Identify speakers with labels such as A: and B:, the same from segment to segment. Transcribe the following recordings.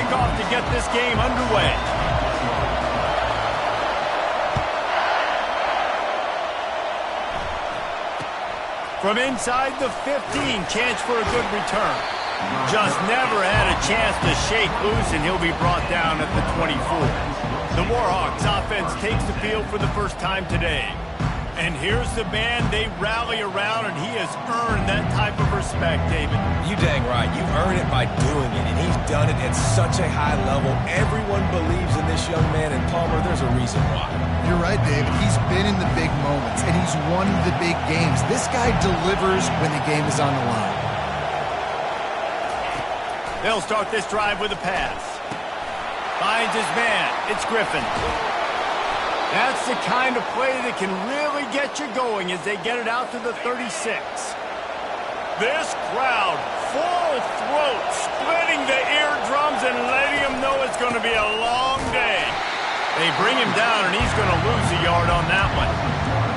A: kickoff to get this game underway. From inside the 15, chance for a good return. Just never had a chance to shake loose, and he'll be brought down at the 24. The Warhawks offense takes the field for the first time today. And here's the band they rally around, and he has earned that type of respect, David.
B: You dang right. You earn it by doing it, and he's done it at such a high level. Everyone believes in this young man, and Palmer, there's a reason why.
C: You're right, David. He's been in the big moments, and he's won the big games. This guy delivers when the game is on the line.
A: They'll start this drive with a pass. Finds his man. It's Griffin. That's the kind of play that can really get you going as they get it out to the 36. This crowd, full throat, splitting the eardrums and letting him know it's going to be a long day. They bring him down, and he's going to lose a yard on that one.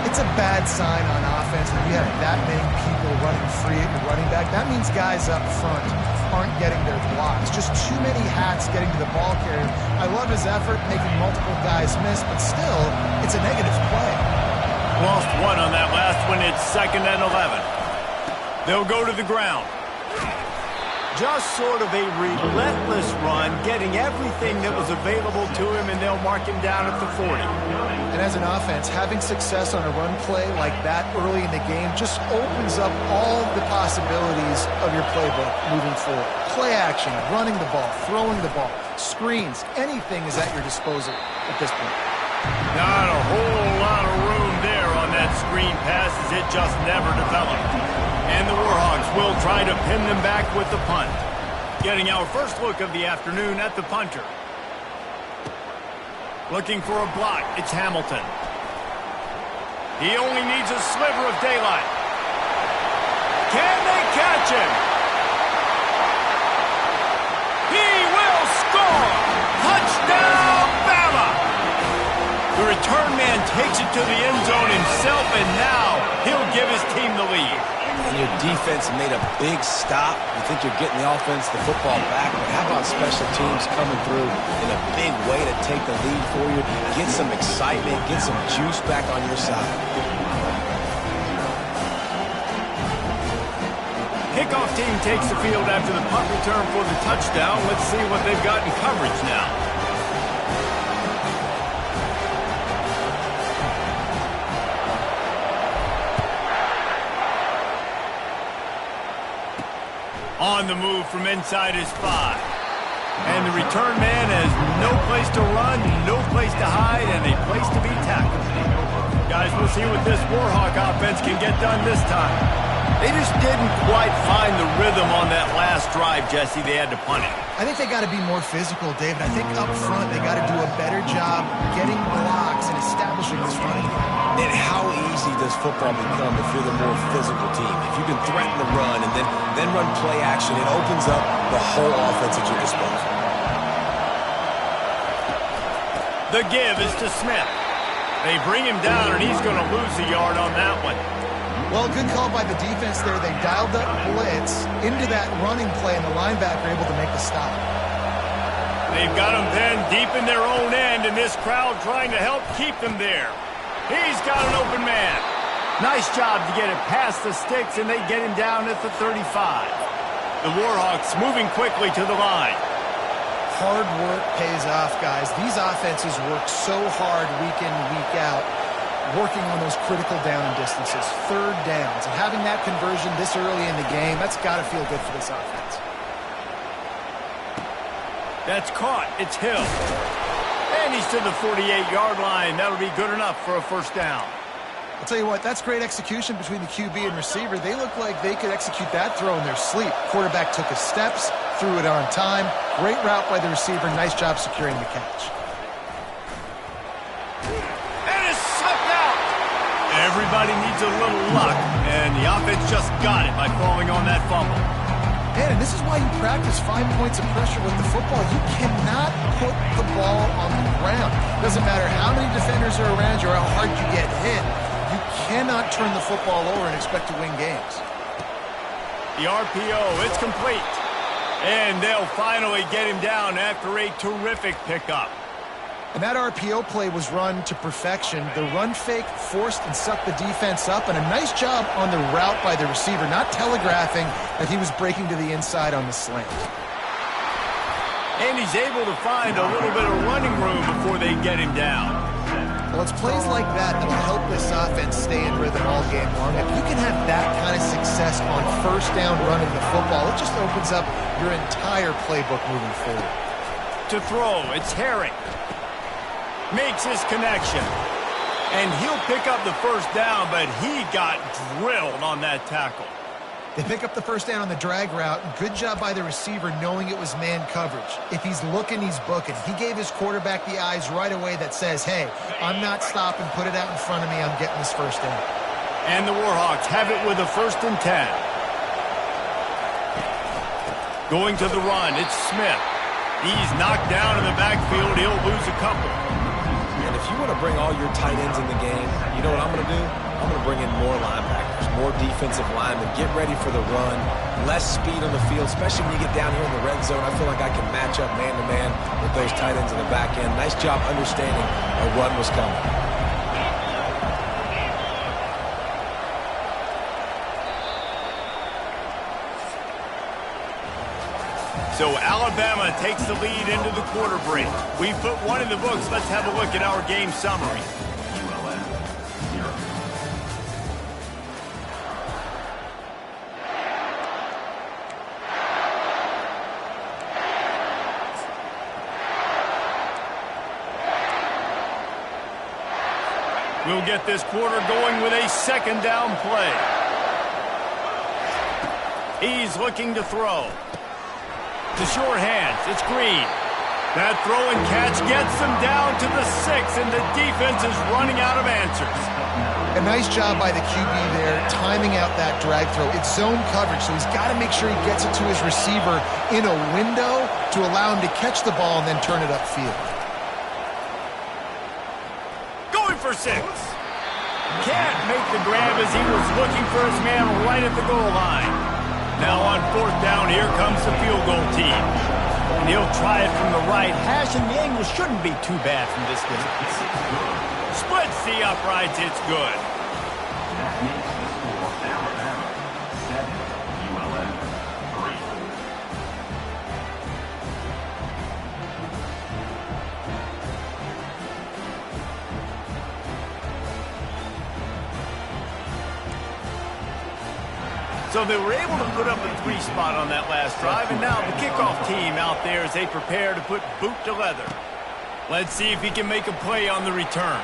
C: It's a bad sign on offense when you have that many people running free at your running back. That means guys up front aren't getting their blocks. Just too many hats getting to the ball carrier. I love his effort, making multiple guys miss, but still, it's a negative play.
A: Lost one on that last one. It's 2nd and 11. They'll go to the ground. Just sort of a relentless run, getting everything that was available to him, and they'll mark him down at the 40.
C: And as an offense, having success on a run play like that early in the game just opens up all the possibilities of your playbook moving forward. Play action, running the ball, throwing the ball, screens, anything is at your disposal at this point.
A: Not a whole lot of room there on that screen pass as it just never developed. And the Warhawks will try to pin them back with the punt. Getting our first look of the afternoon at the punter. Looking for a block, it's Hamilton. He only needs a sliver of daylight. Can they catch him? He will score! Touchdown, Bama! The return man takes it to the end zone himself, and now he'll give his team the lead.
B: And your defense made a big stop. You think you're getting the offense, the football back, but how about special teams coming through in a big way to take the lead for you, get some excitement, get some juice back on your side.
A: Kickoff team takes the field after the punt return for the touchdown. Let's see what they've got in coverage now. On the move from inside his 5. And the return man has no place to run, no place to hide, and a place to be tackled. Guys, we'll see what this Warhawk offense can get done this time. They just didn't quite find the rhythm on that last drive, Jesse. They had to punt it.
C: I think they got to be more physical, David. I think up front they got to do a better job getting blocks and establishing this running game.
B: And how easy does football become if you're the more physical team? If you can threaten the run and then run play action, it opens up the whole offense at your disposal.
A: The give is to Smith. They bring him down, and he's going to lose a yard on that one.
C: Well, good call by the defense there. They dialed up blitz into that running play, and the linebacker able to make the stop.
A: They've got him pinned deep in their own end, and this crowd trying to help keep them there. He's got an open man. Nice job to get it past the sticks, and they get him down at the 35. The Warhawks moving quickly to the line.
C: Hard work pays off, guys. These offenses work so hard week in, week out, working on those critical down and distances, third downs. And having that conversion this early in the game, that's got to feel good for this offense.
A: That's caught. It's Hill. And he's to the 48-yard line. That'll be good enough for a first down.
C: I'll tell you what, that's great execution between the QB and receiver. They look like they could execute that throw in their sleep. Quarterback took his steps, threw it on time. Great route by the receiver. Nice job securing the catch.
A: And it's slipped out. Everybody needs a little luck, and the offense just got it by falling on that fumble.
C: And this is why you practice 5 points of pressure with the football. You cannot put the ball on the ground. Doesn't matter how many defenders are around you or how hard you get hit. You cannot turn the football over and expect to win games.
A: The RPO, it's complete. And they'll finally get him down after a terrific pickup.
C: And that RPO play was run to perfection. The run fake forced and sucked the defense up, and a nice job on the route by the receiver, not telegraphing that he was breaking to the inside on the slant.
A: And he's able to find a little bit of running room before they get him down.
C: Well, it's plays like that that will help this offense stay in rhythm all game long. If you can have that kind of success on first down running the football, it just opens up your entire playbook moving forward.
A: To throw, it's Herring. Makes his connection. And he'll pick up the first down, but he got drilled on that tackle.
C: They pick up the first down on the drag route. Good job by the receiver knowing it was man coverage. If he's looking, he's booking. He gave his quarterback the eyes right away that says, hey, I'm not stopping. Put it out in front of me. I'm getting this first down.
A: And the Warhawks have it with a 1st and 10. Going to the run, it's Smith. He's knocked down in the backfield. He'll lose a couple.
B: And if you want to bring all your tight ends in the game, you know what I'm going to do? I'm going to bring in more linebackers, more defensive linemen, get ready for the run, less speed on the field, especially when you get down here in the red zone. I feel like I can match up man-to-man with those tight ends in the back end. Nice job understanding a run was coming.
A: So Alabama takes the lead into the quarter break. We put one in the books. Let's have a look at our game summary. We'll get this quarter going with a 2nd down play. He's looking to throw. To short hands, it's Green. That throw and catch gets them down to the 6, and the defense is running out of answers.
C: A nice job by the QB there, timing out that drag throw. It's zone coverage, so he's got to make sure he gets it to his receiver in a window to allow him to catch the ball and then turn it upfield.
A: Going for 6. Can't make the grab as he was looking for his man right at the goal line. Now on 4th down, here comes the field goal team. And he'll try it from the right hash, and the angle shouldn't be too bad from this distance. Splits the uprights, it's good.
D: That makes the score Alabama 7, ULM 3.
A: So they were able to put up a 3 spot on that last drive, and now the kickoff team out there as they prepare to put boot to leather. Let's see if he can make a play on the return.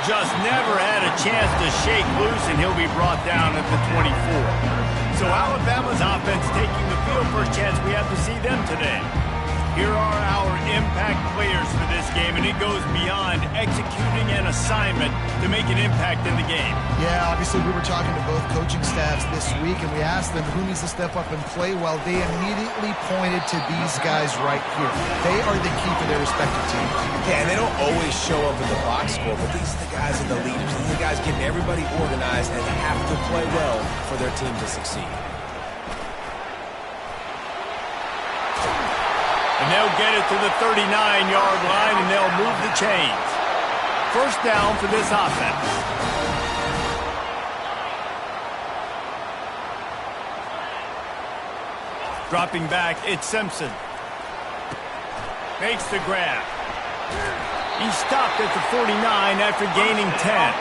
A: Just never had a chance to shake loose, and he'll be brought down at the 24. So Alabama's offense taking the field for a chance. We have to see them today. Here are our impact players for this game, and it goes beyond executing an assignment to make an impact in the game.
C: Yeah, obviously we were talking to both coaching staffs this week, and we asked them who needs to step up and play well. They immediately pointed to these guys right here. They are the key for their respective teams.
B: Yeah, and they don't always show up in the box score, but these are the guys and the leaders. These are the guys getting everybody organized and have to play well for their team to succeed.
A: And they'll get it to the 39-yard line, and they'll move the chains. 1st down for this offense. Dropping back, it's Simpson. Makes the grab. He stopped at the 49 after gaining 10.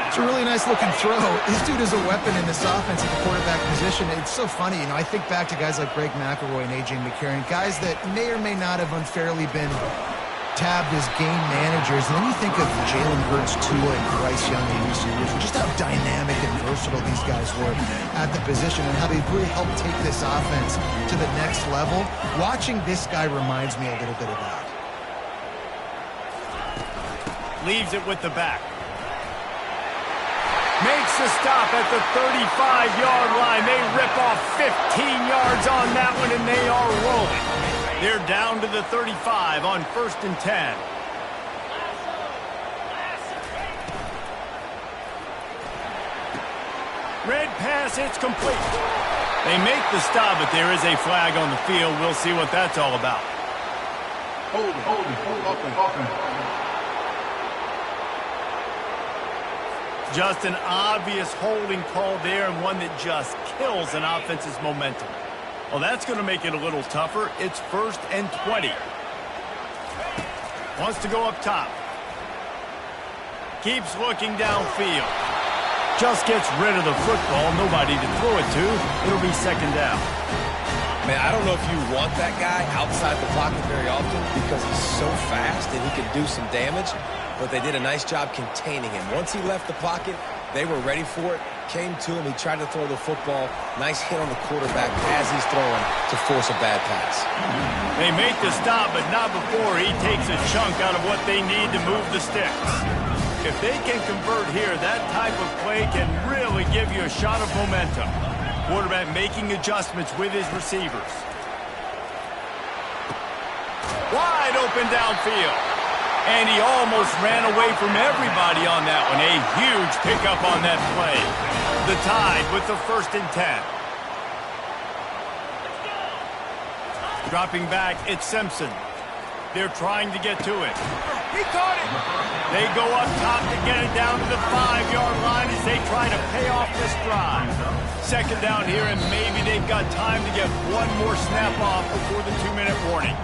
C: It's a really nice looking throw. This dude is a weapon in this offense at the quarterback position. It's so funny, I think back to guys like Greg McElroy and A.J. McCarron, guys that may or may not have unfairly been tabbed as game managers. And then you think of Jalen Hurts, Tua, and Bryce Young in recent years, and just how dynamic and versatile these guys were at the position and how they've really helped take this offense to the next level. Watching this guy reminds me a little bit of that.
A: Leaves it with the back. Makes the stop at the 35-yard line. They rip off 15 yards on that one, and they are rolling. They're down to the 35 on 1st and 10. Red pass, it's complete. They make the stop, but there is a flag on the field. We'll see what that's all about. Just an obvious holding call there, and one that just kills an offense's momentum. Well, that's going to make it a little tougher. It's 1st and 20. Wants to go up top. Keeps looking downfield. Just gets rid of the football. Nobody to throw it to. It'll be 2nd down.
B: Man, I don't know if you want that guy outside the pocket very often because he's so fast and he can do some damage, but they did a nice job containing him. Once he left the pocket, they were ready for it, came to him, he tried to throw the football. Nice hit on the quarterback as he's throwing to force a bad pass.
A: They make the stop, but not before he takes a chunk out of what they need to move the sticks. If they can convert here, that type of play can really give you a shot of momentum. Quarterback making adjustments with his receivers. Wide open downfield. And he almost ran away from everybody on that one. A huge pickup on that play. The Tide with the 1st and 10. Dropping back, it's Simpson. They're trying to get to it. He caught it. They go up top to get it down to the 5-yard line as they try to pay off this drive. 2nd down here, and maybe they've got time to get one more snap off before the 2-minute warning.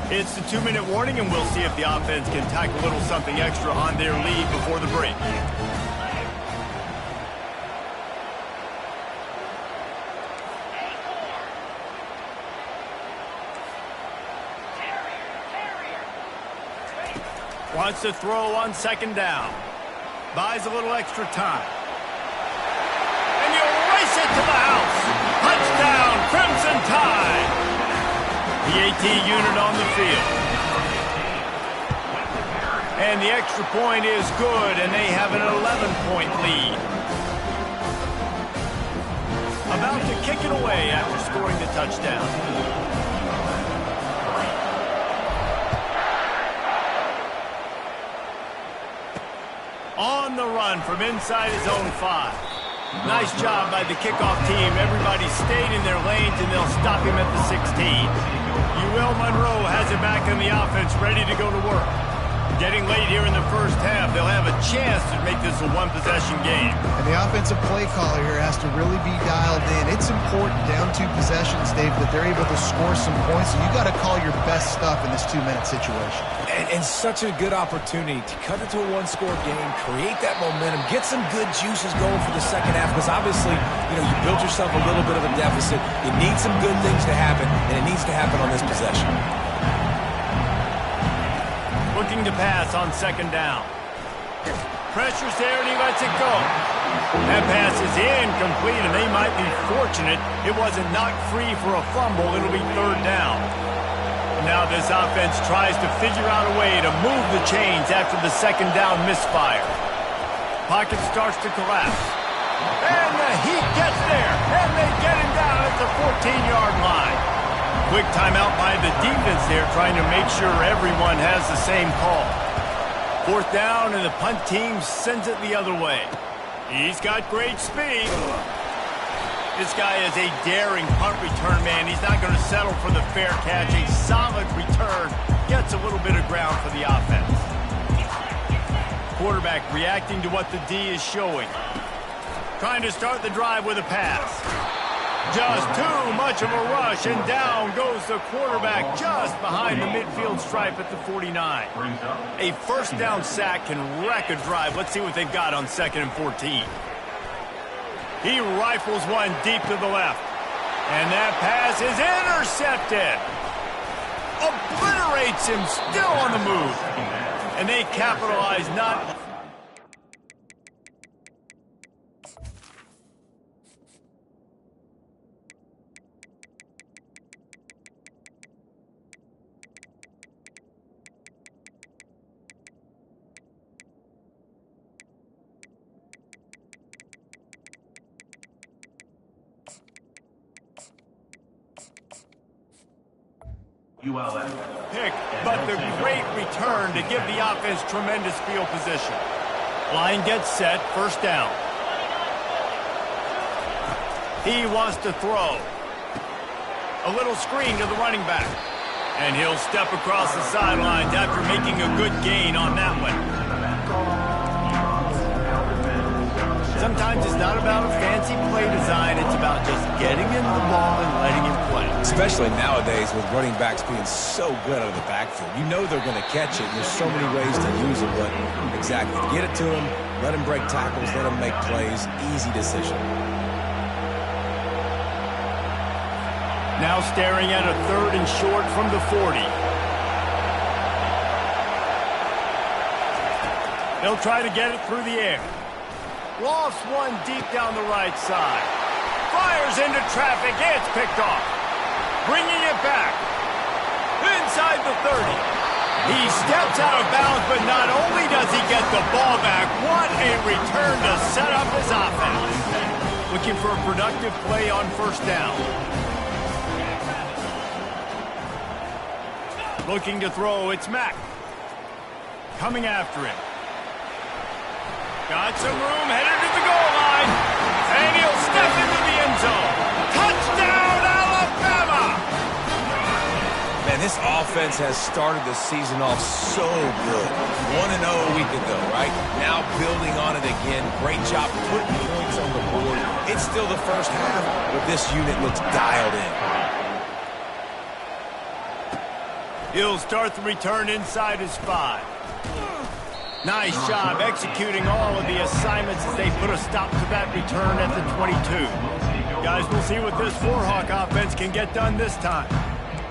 A: It's the 2-minute warning, and we'll see if the offense can tack a little something extra on their lead before the break. Wants to throw on 2nd down. Buys a little extra time. And you race it to the house. Touchdown, Crimson Tide. The AT unit on the field. And the extra point is good, and they have an 11-point lead. About to kick it away after scoring the touchdown. On the run from inside his own 5. Nice job by the kickoff team. Everybody stayed in their lanes, and they'll stop him at the 16. UL Monroe has it back in the offense, ready to go to work. Getting late here in the 1st half, they'll have a chance to make this a one-possession game.
C: And the offensive play caller here has to really be dialed in. It's important down 2 possessions, Dave, that they're able to score some points. So you got to call your best stuff in this 2-minute situation.
B: And such a good opportunity to cut it to a 1-score game, create that momentum, get some good juices going for the 2nd half, because obviously, you built yourself a little bit of a deficit. You need some good things to happen, and it needs to happen on this possession.
A: Looking to pass on 2nd down. Pressure's there, and he lets it go. That pass is incomplete, and they might be fortunate it wasn't knocked free for a fumble. It'll be 3rd down. Now this offense tries to figure out a way to move the chains after the 2nd down misfire. Pocket starts to collapse. And the Heat gets there, and they get him down at the 14-yard line. Quick timeout by the defense there, trying to make sure everyone has the same call. 4th down, and the punt team sends it the other way. He's got great speed. This guy is a daring punt return man. He's not going to settle for the fair catch. A solid return gets a little bit of ground for the offense. Quarterback reacting to what the D is showing. Trying to start the drive with a pass. Just too much of a rush, and down goes the quarterback just behind the midfield stripe at the 49. A 1st down sack can wreck a drive. Let's see what they've got on 2nd and 14. He rifles one deep to the left. And that pass is intercepted. Obliterates him, still on the move. And they capitalize not... pick, but the great return to give the offense tremendous field position. Line gets set, 1st down. He wants to throw. A little screen to the running back. And he'll step across the sidelines after making a good gain on that one. Sometimes it's not about a fancy play design. It's about just getting him the ball and letting him play.
B: Especially nowadays with running backs being so good out of the backfield. You know they're going to catch it. And there's so many ways to use it. But exactly, get it to him, let him break tackles, let him make plays. Easy decision.
A: Now staring at a 3rd and short from the 40. They'll try to get it through the air. Lofts one deep down the right side. Fires into traffic. It's picked off. Bringing it back. Inside the 30. He steps out of bounds, but not only does he get the ball back, what a return to set up his offense. Looking for a productive play on 1st down. Looking to throw, it's Mack. Coming after him. Got some room, headed to the goal line. And he'll step into the end zone. Touchdown, Alabama!
B: Man, this offense has started the season off so good. 1-0 a week ago, right? Now building on it again. Great job putting points on the board. It's still the first half, but this unit looks dialed in.
A: He'll start the return inside his 5. Nice job executing all of the assignments as they put a stop to that return at the 22. Guys, we'll see what this Warhawk offense can get done this time.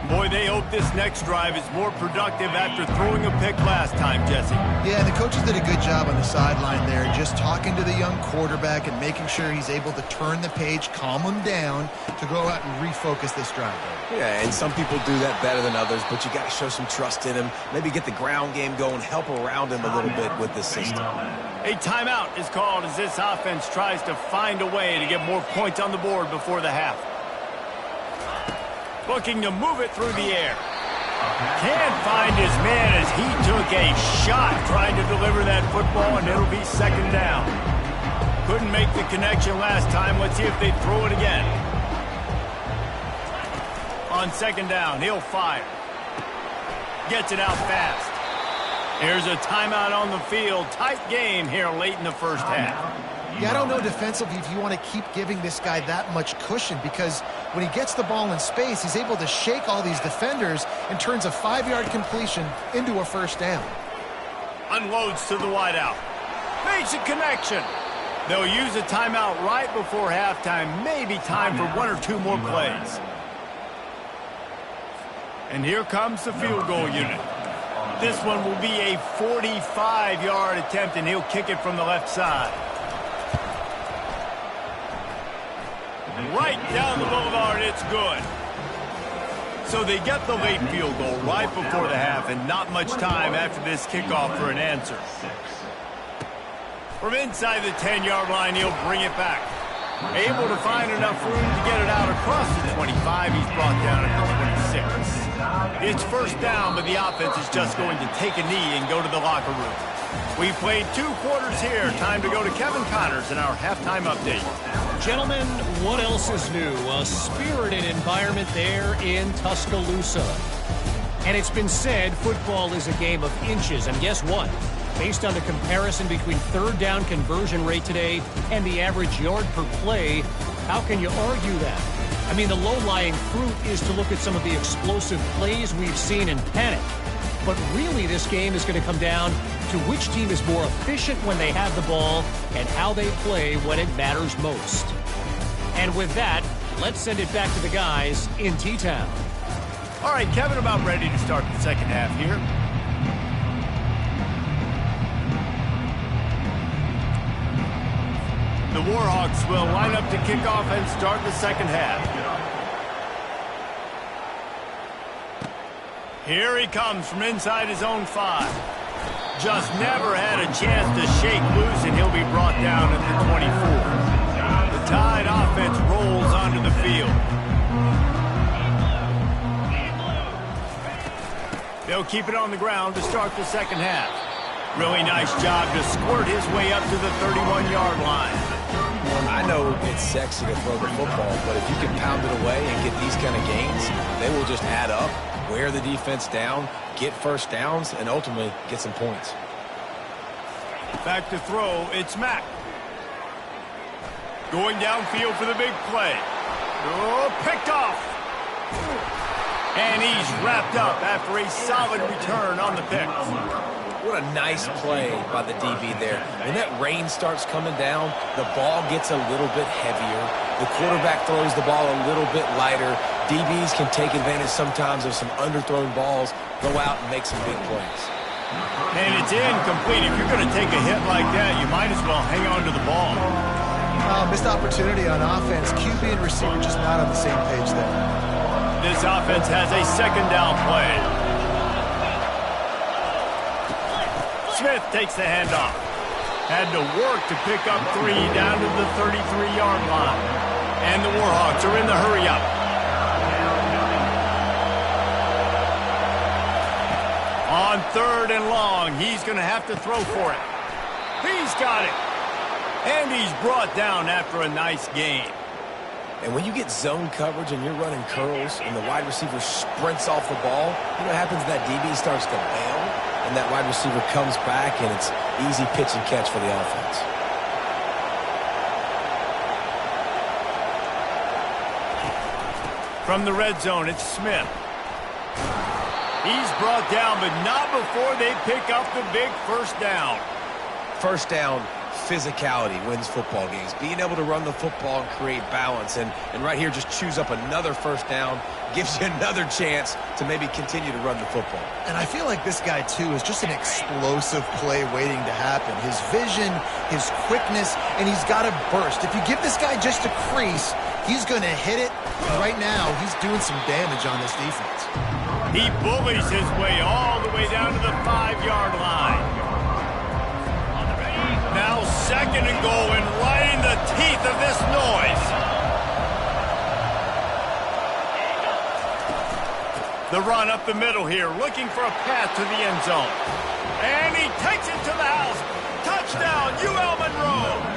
A: Boy, they hope this next drive is more productive after throwing a pick last time, Jesse.
C: Yeah, and the coaches did a good job on the sideline there, just talking to the young quarterback and making sure he's able to turn the page, calm him down to go out and refocus this drive.
B: Yeah, and some people do that better than others, but you got to show some trust in him. Maybe get the ground game going, help around him a little bit with this system.
A: A timeout is called as this offense tries to find a way to get more points on the board before the half. Looking to move it through the air. Can't find his man as he took a shot trying to deliver that football, and it'll be 2nd down. Couldn't make the connection last time. Let's see if they throw it again. On 2nd down, he'll fire. Gets it out fast. Here's a timeout on the field. Tight game here late in the 1st half.
C: Yeah, I don't know defensively if you want to keep giving this guy that much cushion, because when he gets the ball in space, he's able to shake all these defenders and turns a 5-yard completion into a 1st down.
A: Unloads to the wideout. Makes a connection. They'll use a timeout right before halftime. Maybe time for 1 or 2 more plays. And here comes the field goal unit. This one will be a 45-yard attempt, and he'll kick it from the left side. Right down the boulevard, it's good. So they get the late field goal right before the half, and not much time after this kickoff for an answer. From inside the 10-yard line, he'll bring it back. Able to find enough room to get it out across the 25. He's brought down at the 26. It's 1st down, but the offense is just going to take a knee and go to the locker room. We've played 2 quarters here. Time to go to Kevin Connors in our halftime update.
E: Gentlemen, what else is new? A spirited environment there in Tuscaloosa. And it's been said football is a game of inches. And guess what? Based on the comparison between 3rd down conversion rate today and the average yard per play, how can you argue that? I mean, the low-lying fruit is to look at some of the explosive plays we've seen and panic. But really, this game is going to come down to which team is more efficient when they have the ball and how they play when it matters most. And with that, let's send it back to the guys in T-Town.
A: All right, Kevin, about ready to start the 2nd half here. The Warhawks will line up to kick off and start the 2nd half. Here he comes from inside his own 5. Just never had a chance to shake loose, and he'll be brought down at the 24. The Tide offense rolls onto the field. They'll keep it on the ground to start the 2nd half. Really nice job to squirt his way up to the 31-yard line.
B: I know it's sexy to throw the football, but if you can pound it away and get these kind of gains, they will just add up, wear the defense down, get first downs, and ultimately get some points.
A: Back to throw, it's Mack. Going downfield for the big play. Oh, picked off. And he's wrapped up after a solid return on the pick.
B: What a nice play by the DB there. When that rain starts coming down, the ball gets a little bit heavier. The quarterback throws the ball a little bit lighter. DBs can take advantage sometimes of some underthrown balls, go out and make some big plays.
A: And it's incomplete. If you're going to take a hit like that, you might as well hang on to the ball.
C: Missed opportunity on offense. QB and receiver just not on the same page there.
A: This offense has a second down play. Smith takes the handoff. Had to work to pick up 3 down to the 33-yard line. And the Warhawks are in the hurry-up. On 3rd and long, he's going to have to throw for it. He's got it. And he's brought down after a nice gain.
B: And when you get zone coverage and you're running curls and the wide receiver sprints off the ball, you know what happens? That DB starts to bail, and that wide receiver comes back, and it's easy pitch and catch for the offense.
A: From the red zone, it's Smith. He's brought down, but not before they pick up the big first down.
B: First down, physicality wins football games. Being able to run the football and create balance. And right here, just choose up another first down, gives you another chance to maybe continue to run the football.
C: And I feel like this guy, too, is just an explosive play waiting to happen. His vision, his quickness, and he's got to burst. If you give this guy just a crease, he's going to hit it. And right now, he's doing some damage on this defense.
A: He bullies his way all the way down to the 5-yard line. Now 2nd and goal, and right in the teeth of this noise. The run up the middle here, looking for a path to the end zone. And he takes it to the house. Touchdown, UL Monroe.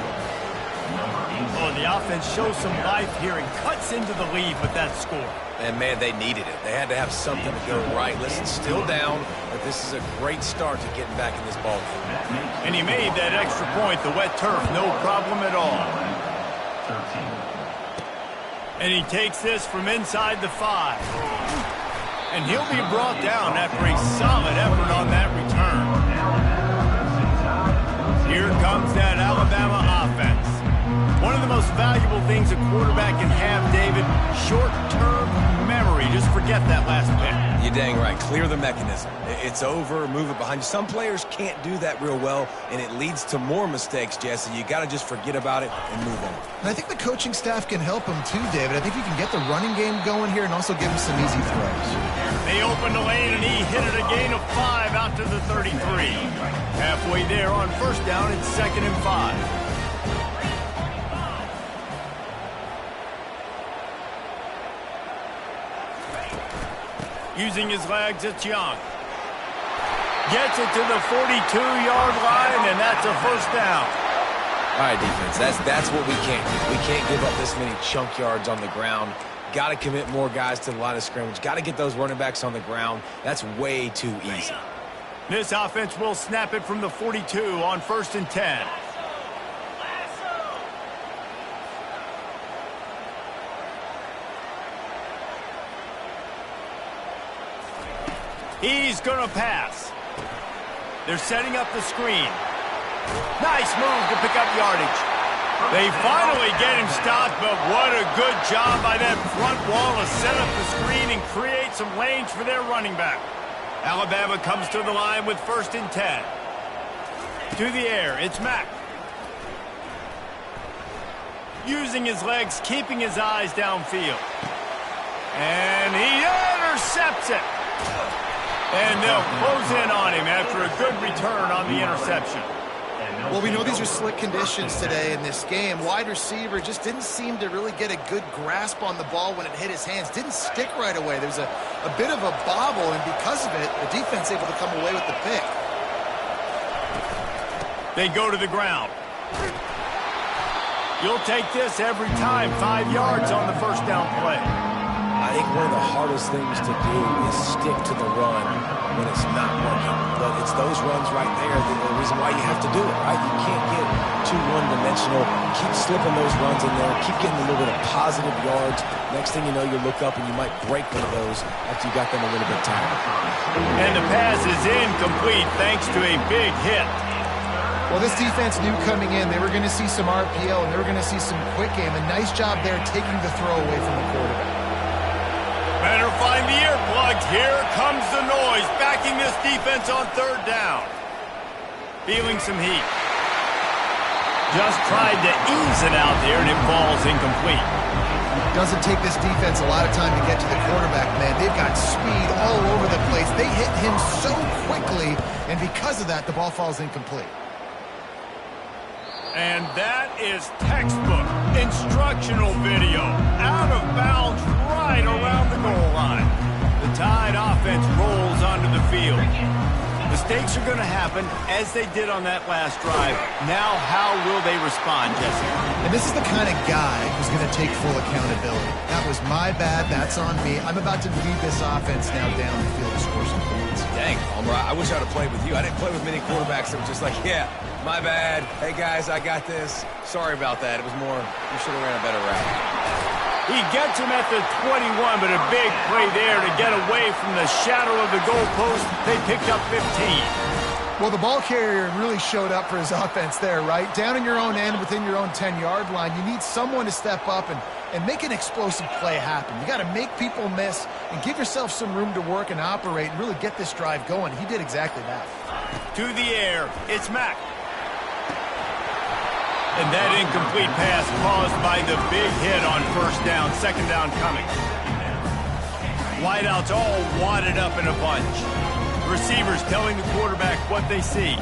A: Oh, the offense shows some life here and cuts into the lead with that score.
B: And, man, they needed it. They had to have something to go right. Listen, still down, but this is a great start to getting back in this ball game.
A: And he made that extra point, the wet turf, no problem at all. And he takes this from inside the 5. And he'll be brought down after a solid effort on that return. Here comes that Alabama offense. One of the most valuable things a quarterback can have, David, short-term memory. Just forget that last pick.
B: You're dang right. Clear the mechanism. It's over, move it behind you. Some players can't do that real well, and it leads to more mistakes, Jesse. You got to just forget about it and move on.
C: And I think the coaching staff can help him too, David. I think you can get the running game going here and also give him some easy throws.
A: They opened the lane, and he hit it a gain of 5 out to the 33. Halfway there on first down, it's 2nd and 5. Using his legs, it's Young. Gets it to the 42-yard line, and that's a first down.
B: All right, defense, that's what we can't do. We can't give up this many chunk yards on the ground. Got to commit more guys to the line of scrimmage. Got to get those running backs on the ground. That's way too easy.
A: This offense will snap it from the 42 on 1st and 10. He's going to pass. They're setting up the screen. Nice move to pick up yardage. They finally get him stopped, but what a good job by that front wall to set up the screen and create some lanes for their running back. Alabama comes to the line with 1st and 10. To the air, it's Mack. Using his legs, keeping his eyes downfield. And he intercepts it. And they'll close in on him after a good return on the interception.
C: Well, we know these are slick conditions today in this game. Wide receiver just didn't seem to really get a good grasp on the ball when it hit his hands. Didn't stick right away. There was a bit of a bobble, and because of it, the defense able to come away with the pick.
A: They go to the ground. You'll take this every time. 5 yards on the first down play.
B: I think one of the hardest things to do is stick to the run when it's not working. But it's those runs right there that are the reason why you have to do it, right? You can't get too one-dimensional. Keep slipping those runs in there. Keep getting a little bit of positive yards. Next thing you know, you look up and you might break one of those after you got them a little bit tired.
A: And the pass is incomplete thanks to a big hit.
C: Well, this defense knew coming in they were going to see some RPO and they were going to see some quick game. A nice job there taking the throw away from the quarterback.
A: Better find the earplugs. Here comes the noise, backing this defense on third down. Feeling some heat. Just tried to ease it out there, and it falls incomplete.
C: Doesn't take this defense a lot of time to get to the quarterback, man. They've got speed all over the place. They hit him so quickly, and because of that, the ball falls incomplete.
A: And that is textbook instructional video. Out of bounds right around the goal line. The Tide offense rolls onto the field. Mistakes are going to happen, as they did on that last drive. Now, how will they respond, Jesse?
C: And this is the kind of guy who's going to take full accountability. That was my bad. That's on me. I'm about to lead this offense now down the field to score some points.
B: Dang, Homer, I wish I'd have played with you. I didn't play with many quarterbacks that were just like, yeah, my bad. Hey, guys, I got this. Sorry about that. It was more, you should have ran a better route.
A: He gets him at the 21, but a big play there to get away from the shadow of the goalpost. They picked up 15.
C: Well, the ball carrier really showed up for his offense there, right? Down in your own end, within your own 10-yard line, you need someone to step up and make an explosive play happen. You got to make people miss and give yourself some room to work and operate and really get this drive going. He did exactly that.
A: To the air, it's Mack. And that incomplete pass caused by the big hit on first down, second down coming. Wideouts all wadded up in a bunch. Receivers telling the quarterback what they see.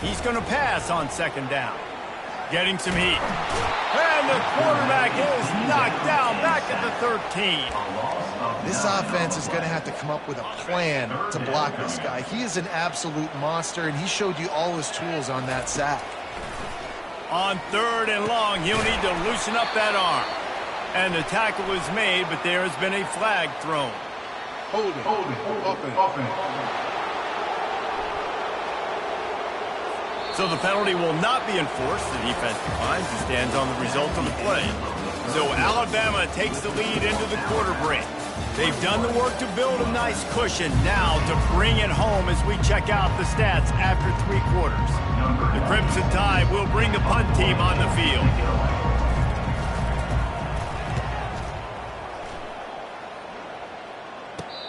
A: He's going to pass on second down. Getting some heat. And the quarterback is knocked down back at the 13.
C: This offense is going to have to come up with a plan to block this guy. He is an absolute monster, and he showed you all his tools on that sack.
A: On third and long, he'll need to loosen up that arm. And the tackle is made, but there has been a flag thrown.
F: Hold it. Offense.
A: So the penalty will not be enforced. The defense declines and stands on the result of the play. So Alabama takes the lead into the quarter break. They've done the work to build a nice cushion. Now to bring it home as we check out the stats after 3 quarters. The Crimson Tide will bring the punt team on the field.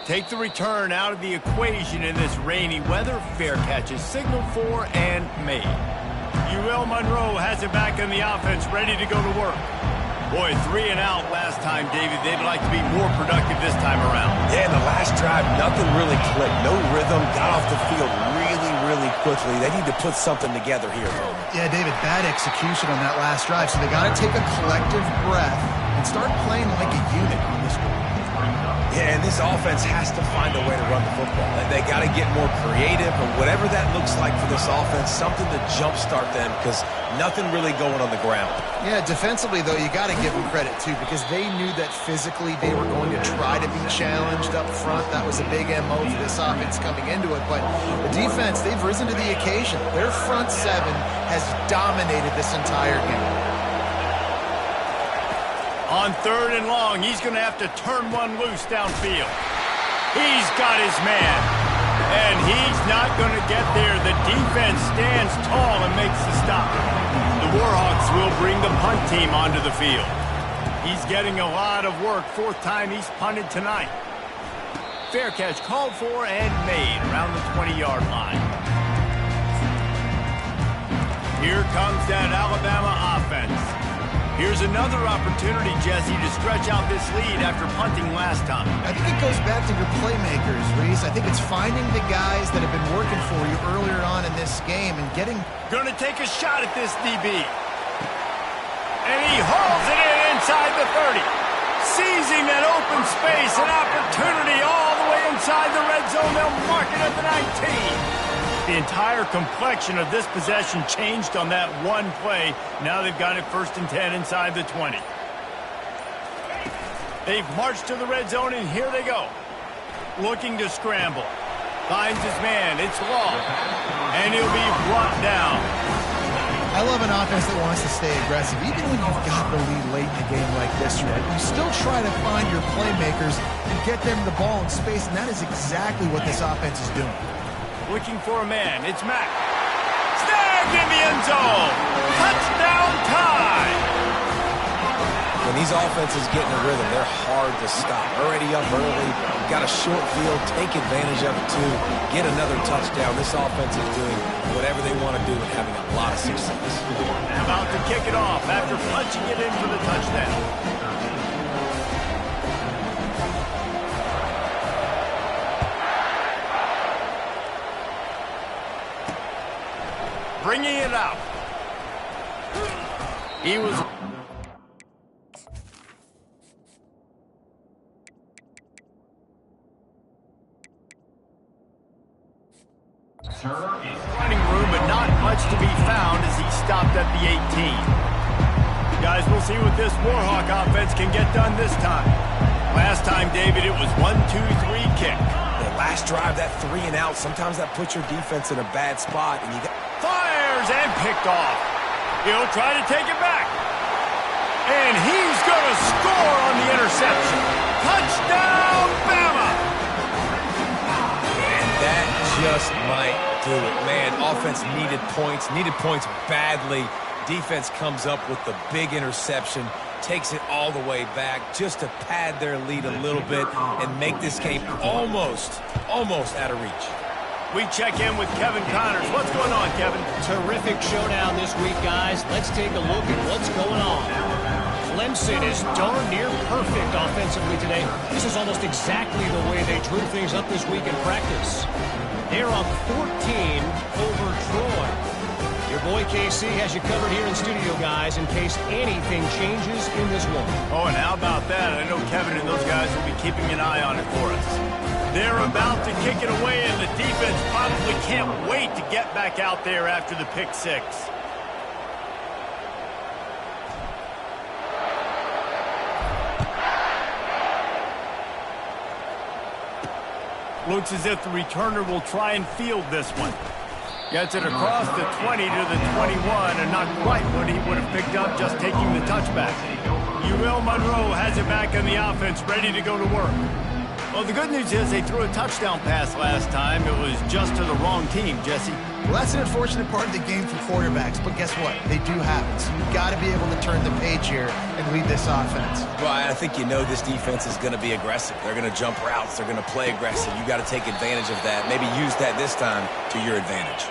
A: Take the return out of the equation in this rainy weather. Fair catch is signaled for and made. UL Monroe has it back in the offense, ready to go to work. Boy, 3 and out last time, David. They'd like to be more productive this time around.
B: Yeah, in the last drive, nothing really clicked. No rhythm. Got off the field really quickly. They need to put something together here.
C: Yeah, David, bad execution on that last drive. So they got to take a collective breath and start playing like a unit on this one.
B: Yeah, and this offense has to find a way to run the football. They got to get more creative, or whatever that looks like for this offense, something to jumpstart them, because nothing really going on the ground.
C: Yeah, defensively, though, you got to give them credit, too, because they knew that physically they were going to try to be challenged up front. That was a big MO for this offense coming into it. But the defense, they've risen to the occasion. Their front seven has dominated this entire game.
A: On third and long, he's going to have to turn one loose downfield. He's got his man, and he's not going to get there. The defense stands tall and makes the stop. The Warhawks will bring the punt team onto the field. He's getting a lot of work. 4th time he's punted tonight. Fair catch called for and made around the 20-yard line. Here comes that Alabama offense. Here's another opportunity, Jesse, to stretch out this lead after punting last time.
C: I think it goes back to your playmakers, Reese. I think it's finding the guys that have been working for you earlier on in this game and getting...
A: Going to take a shot at this DB. And he hauls it in inside the 30. Seizing that open space, an opportunity all the way inside the red zone. They'll mark it at the 19. The entire complexion of this possession changed on that one play. Now they've got it 1st and 10 inside the 20. They've marched to the red zone, and here they go. Looking to scramble. Finds his man. It's long. And he'll be brought down.
C: I love an offense that wants to stay aggressive. Even when you've got the lead late in a game like this, right? You still try to find your playmakers and get them the ball in space, and that is exactly what this offense is doing.
A: Looking for a man. It's Mack. Snagged in the end zone. Touchdown tie.
B: When these offenses get in a rhythm, they're hard to stop. Already up early, got a short field, take advantage of it too, get another touchdown. This offense is doing whatever they want to do and having a lot of success.
A: About to kick it off after punching it in for the touchdown. Bringing it out. He was... running room, but not much to be found as he stopped at the 18. Guys, we'll see what this Warhawk offense can get done this time. Last time, David, it was 1-2-3 kick.
B: The last drive, that 3 and out, sometimes that puts your defense in a bad spot. And you got...
A: Fires and picked off. He'll try to take it back. And he's going to score on the interception. Touchdown, Bama!
B: And that just might do it. Man, offense needed points badly. Defense comes up with the big interception, takes it all the way back just to pad their lead a little bit and make this game almost out of reach.
A: We check in with Kevin Connors. What's going on, Kevin?
E: Terrific showdown this week, guys. Let's take a look at what's going on. Clemson is darn near perfect offensively today. This is almost exactly the way they drew things up this week in practice. They're up 14 over Troy. Your boy KC has you covered here in studio, guys, in case anything changes in this one.
A: Oh, and how about that? I know Kevin and those guys will be keeping an eye on it for us. They're about to kick it away, and the defense probably can't wait to get back out there after the pick six. Looks as if the returner will try and field this one. Gets it across the 20 to the 21, and not quite what he would have picked up just taking the touchback. Uriel Monroe has it back on the offense, ready to go to work. Well, the good news is they threw a touchdown pass last time. It was just to the wrong team, Jesse.
C: Well, that's an unfortunate part of the game for quarterbacks, but guess what? They do have it, so you've got to be able to turn the page here and lead this offense.
B: Well, I think you know this defense is going to be aggressive. They're going to jump routes. They're going to play aggressive. You got to take advantage of that. Maybe use that this time to your advantage.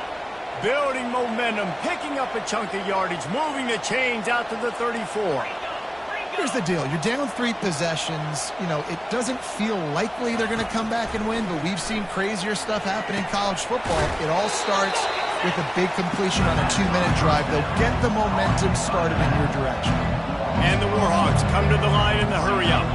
A: Building momentum, picking up a chunk of yardage, moving the chains out to the 34.
C: Here's the deal. You're down 3 possessions. You know, it doesn't feel likely they're going to come back and win, but we've seen crazier stuff happen in college football. It all starts with a big completion on a 2-minute drive. They'll get the momentum started in your direction.
A: And the Warhawks come to the line in the hurry-up.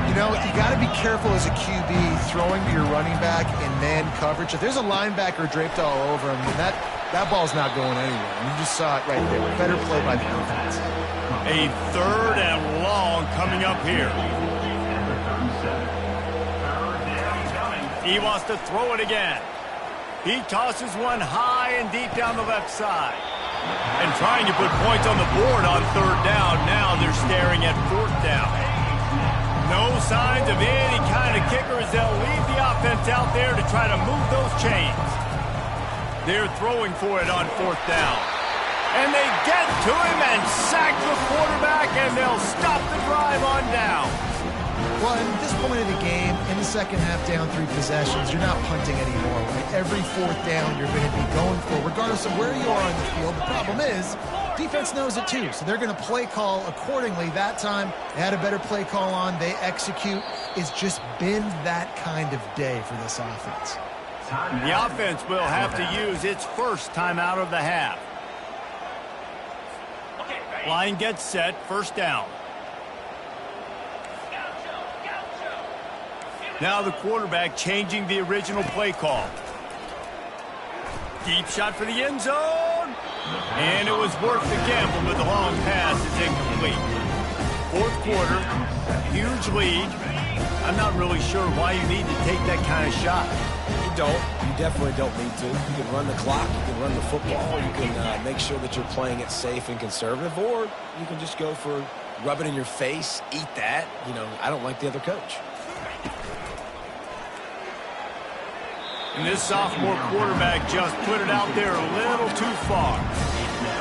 C: You know, you got to be careful as a QB throwing to your running back in man coverage. If there's a linebacker draped all over him, then that ball's not going anywhere. And you just saw it right there. Better play by the defense.
A: A 3rd and long coming up here. He wants to throw it again. He tosses one high and deep down the left side. And trying to put points on the board on 3rd down. Now they're staring at 4th down. No signs of any kind of kicker as they'll leave the offense out there to try to move those chains. They're throwing for it on 4th down. And they get to him and sack the quarterback, and they'll stop the drive on down.
C: Well, at this point of the game, in the second half, down 3 possessions, you're not punting anymore, right? Every 4th down you're going to be going for, regardless of where you are on the field. The problem is, defense knows it too, so they're going to play call accordingly. That time, they had a better play call on. They execute. It's just been that kind of day for this offense.
A: The offense will have to use its first timeout of the half. Line gets set, 1st down. Now the quarterback changing the original play call. Deep shot for the end zone. And it was worth the gamble, but the long pass is incomplete. Fourth quarter, huge lead. I'm not really sure why you need to take that kind of shot.
B: You don't. You definitely don't need to. You can run the clock. You can run the football. You can make sure that you're playing it safe and conservative, or you can just go for rub it in your face, eat that. You know, I don't like the other coach.
A: And this sophomore quarterback just put it out there a little too far.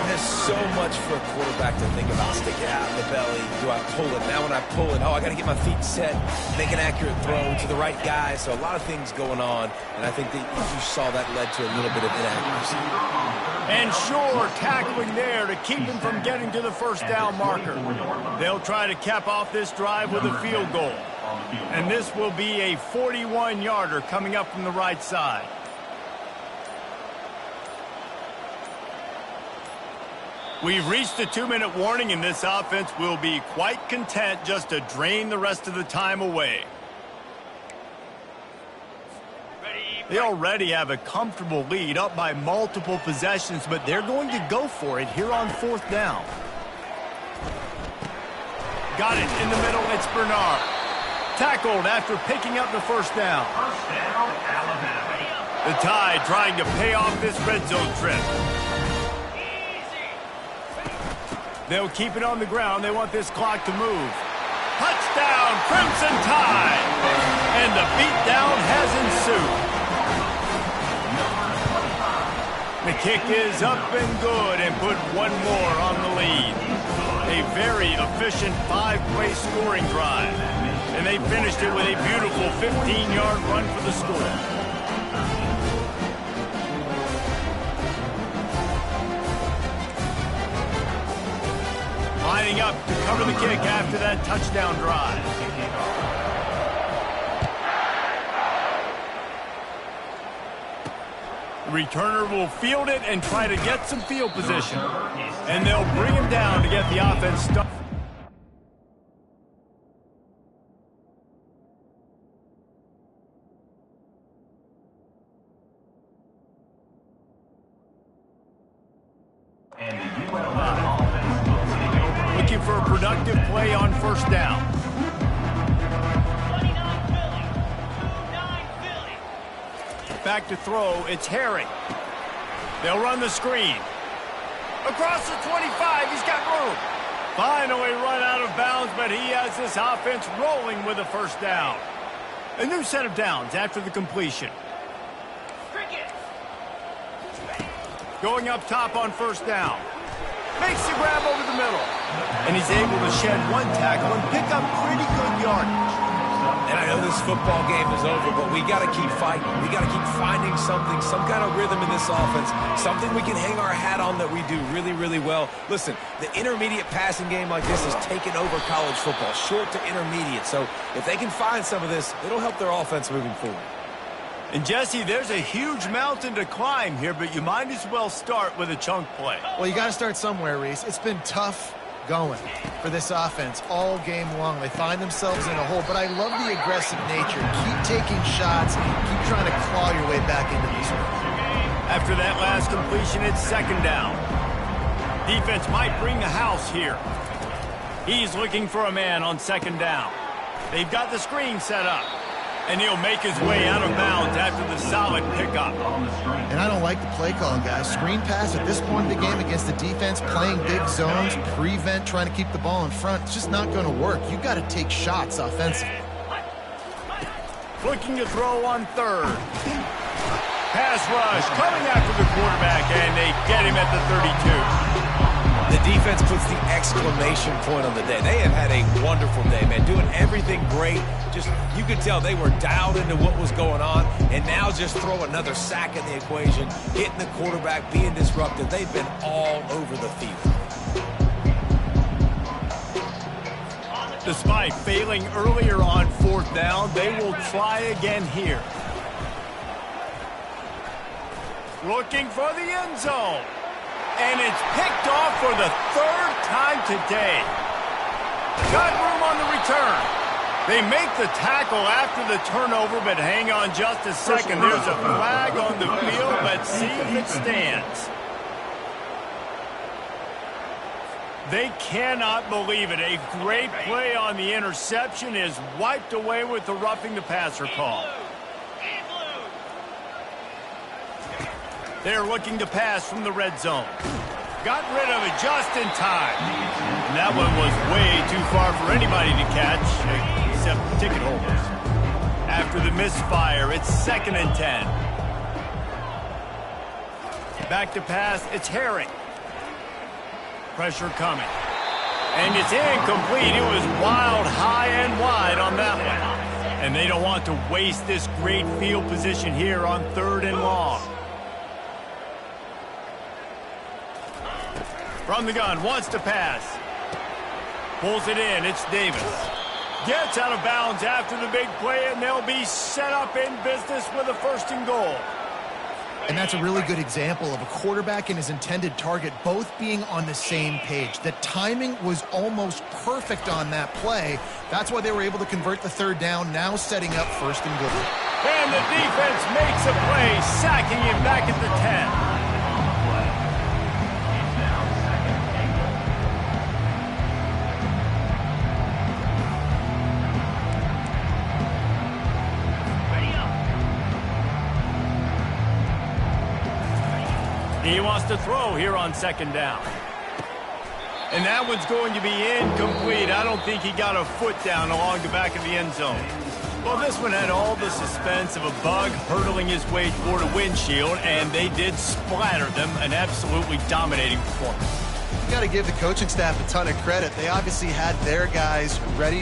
B: There's so much for a quarterback to think about. Stick it out in the belly. Do I pull it? Now when I pull it, I got to get my feet set, make an accurate throw to the right guy. So a lot of things going on, and I think that you saw that led to a little bit of inaccuracy.
A: And sure, tackling there to keep him from getting to the first down marker. They'll try to cap off this drive with a field goal. And this will be a 41-yarder coming up from the right side. We've reached the 2-minute warning, and this offense will be quite content just to drain the rest of the time away. They already have a comfortable lead, up by multiple possessions, but they're going to go for it here on fourth down. Got it in the middle. It's Bernard. Tackled after picking up the first down.
D: First down, Alabama.
A: The Tide trying to pay off this red zone trip. They'll keep it on the ground. They want this clock to move. Touchdown, Crimson Tide! And the beatdown has ensued. The kick is up and good and put one more on the lead. A very efficient 5-play scoring drive. And they finished it with a beautiful 15-yard run for the score. Lining up to cover the kick after that touchdown drive. The returner will field it and try to get some field position. And they'll bring him down to get the offense started. Looking for a productive play on first down. Back to throw, it's Herring. They'll run the screen. Across the 25, he's got room. Finally run out of bounds, but he has this offense rolling with a first down. A new set of downs after the completion. Going up top on first down. Makes the grab over the middle. And he's able to shed one tackle and pick up pretty good yardage.
B: And I know this football game is over, but we got to keep fighting. We got to keep finding something, some kind of rhythm in this offense, something we can hang our hat on that we do really, really well. Listen, the intermediate passing game like this has taken over college football, short to intermediate. So if they can find some of this, it'll help their offense moving forward.
A: And, Jesse, there's a huge mountain to climb here, but you might as well start with a chunk play.
C: Well, you got to start somewhere, Reese. It's been tough going for this offense all game long. They find themselves in a hole, but I love the aggressive nature. Keep taking shots. Keep trying to claw your way back into this one.
A: After that last completion, it's second down. Defense might bring the house here. He's looking for a man on second down. They've got the screen set up. And he'll make his way out of bounds after the solid pickup.
C: And I don't like the play call, guys. Screen pass at this point of the game against the defense, playing big zones, prevent, trying to keep the ball in front. It's just not going to work. You got to take shots offensively.
A: Looking to throw on third. Pass rush coming after the quarterback, and they get him at the 32.
B: The defense puts the exclamation point on the day. They have had a wonderful day, man, doing everything great. Just, you could tell they were dialed into what was going on, and now just throw another sack in the equation, hitting the quarterback, being disruptive. They've been all over the field.
A: Despite failing earlier on fourth down, they will try again here. Looking for the end zone. And it's picked off for the third time today. Got room on the return. They make the tackle after the turnover, but hang on just a second. There's a flag on the field. Let's see if it stands. They cannot believe it. A great play on the interception is wiped away with the roughing the passer call. They're looking to pass from the red zone. Got rid of it just in time. And that one was way too far for anybody to catch, except ticket holders. After the misfire, it's 2nd and 10. Back to pass, it's Herring. Pressure coming. And it's incomplete. It was wild, high and wide on that one. And they don't want to waste this great field position here on 3rd and long. From the gun, wants to pass. Pulls it in, it's Davis. Gets out of bounds after the big play, and they'll be set up in business with a 1st and goal.
C: And that's a really good example of a quarterback and his intended target both being on the same page. The timing was almost perfect on that play. That's why they were able to convert the 3rd down, now setting up 1st and goal.
A: And the defense makes a play, sacking him back at the 10. He wants to throw here on 2nd down. And that one's going to be incomplete. I don't think he got a foot down along the back of the end zone. Well, this one had all the suspense of a bug hurtling his way toward a windshield, and they did splatter them. An absolutely dominating performance.
C: You got to give the coaching staff a ton of credit. They obviously had their guys ready